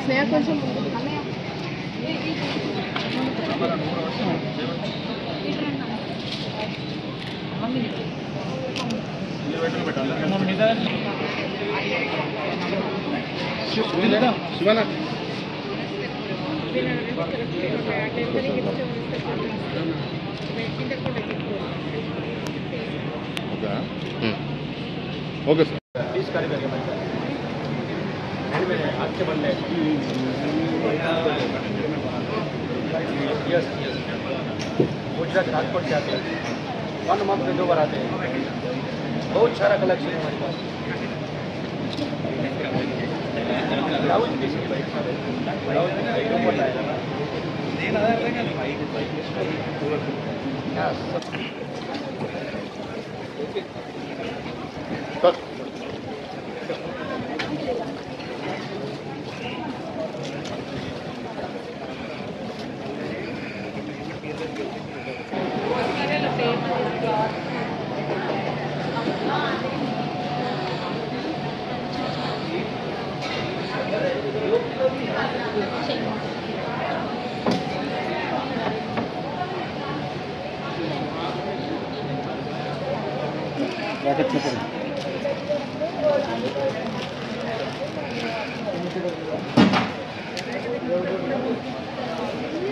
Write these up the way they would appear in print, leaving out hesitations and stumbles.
స్నేహ కొంచెం శివనా okay sir please कार्य आपके बंदे यस गुजरात राजकोट से आते हैं 1 मंथ में 2 बार आते हैं बहुत सारा कलेक्शन है हमारे पास ब्लाउज बेसिक ब्लाउज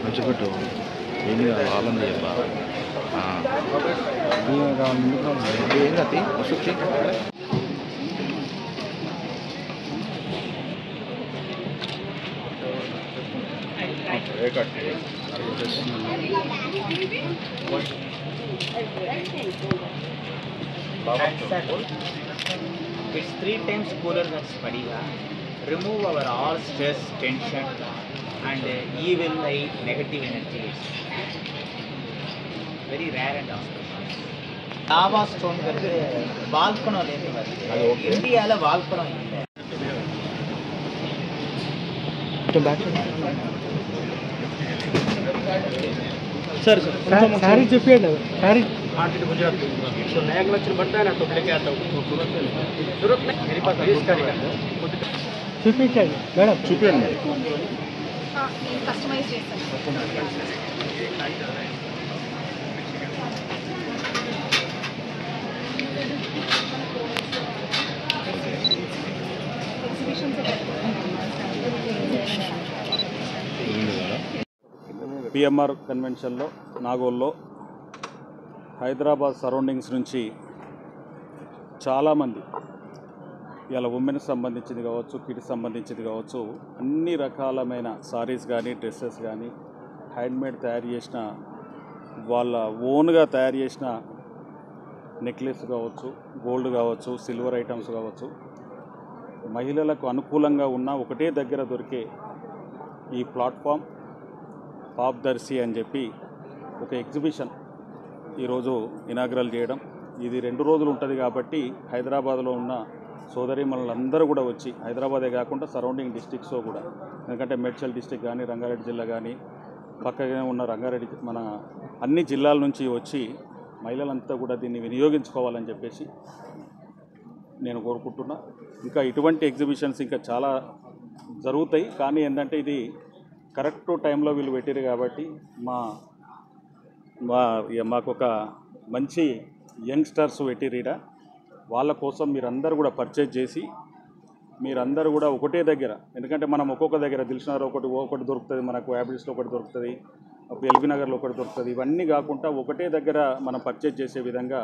మంచిపెట్టు ఏమి వాళ్ళని చెప్పా ఏం కత్తి వస్తుంది It's 3 times cooler than Spadiga. Remove our all stress, tension, and evil eye, negative energies. Very rare and auspicious. Lava stone करके वाल्पना लेने वाली है. इंडिया ला वाल्पना ही है. तो बैक सर सारी चुपिया ना सारी मार्केट गुजरात तो नया कलेक्शन बनता है ना तो लेके आता हूँ जरूरत नहीं मेरे पास प्लीज करेगा చూపించండి మేడం చూపించండి కస్టమైజ్ చేస్తాను పిఎంఆర్ కన్వెన్షన్లో నాగోల్లో హైదరాబాద్ సరౌండింగ్స్ నుంచి చాలామంది ఇలా ఉమెన్కి సంబంధించింది కావచ్చు, కిడ్స్ సంబంధించింది కావచ్చు, అన్ని రకాలమైన సారీస్ కానీ డ్రెస్సెస్ కానీ హ్యాండ్మేడ్ తయారు చేసిన వాళ్ళ ఓన్గా తయారు చేసిన నెక్లెస్ కావచ్చు, గోల్డ్ కావచ్చు, సిల్వర్ ఐటమ్స్ కావచ్చు, మహిళలకు అనుకూలంగా ఉన్న ఒకటే దగ్గర దొరికే ఈ ప్లాట్ఫామ్ పాప్దర్శి అని చెప్పి ఒక ఎగ్జిబిషన్ ఈరోజు ఇనాగ్రల్ చేయడం. ఇది 2 రోజులు ఉంటుంది కాబట్టి హైదరాబాద్లో ఉన్న సోదరీమణులందరూ కూడా వచ్చి, హైదరాబాదే కాకుండా సరౌండింగ్ డిస్ట్రిక్ట్స్లో కూడా, ఎందుకంటే మేడ్చల్ డిస్ట్రిక్ట్ కానీ రంగారెడ్డి జిల్లా కానీ పక్కనే ఉన్న రంగారెడ్డి మన అన్ని జిల్లాల నుంచి వచ్చి మహిళలంతా కూడా దీన్ని వినియోగించుకోవాలని చెప్పేసి నేను కోరుకుంటున్నా. ఇంకా ఇటువంటి ఎగ్జిబిషన్స్ ఇంకా చాలా జరుగుతాయి, కానీ ఏంటంటే ఇది కరెక్ట్ టైంలో వీళ్ళు పెట్టారు కాబట్టి మాకు ఒక మంచి యంగ్స్టర్స్ పెట్టిరీడ, వాళ్ళ కోసం మీరందరూ కూడా పర్చేజ్ చేసి మీరందరూ కూడా ఒకటే దగ్గర, ఎందుకంటే మనం ఒక్కొక్క దగ్గర దిల్షునగర్ ఒకటి దొరుకుతుంది, మనకు యాబిలిస్లో ఒకటి దొరుకుతుంది, ఎల్బీ నగర్లో ఒకటి దొరుకుతుంది, ఇవన్నీ కాకుండా ఒకటే దగ్గర మనం పర్చేజ్ చేసే విధంగా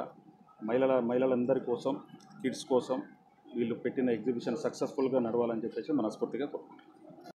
మహిళలందరి కోసం, కిడ్స్ కోసం వీళ్ళు పెట్టిన ఎగ్జిబిషన్ సక్సెస్ఫుల్గా నడవాలని చెప్పేసి మనస్ఫూర్తిగా కోరుకుంటున్నాం.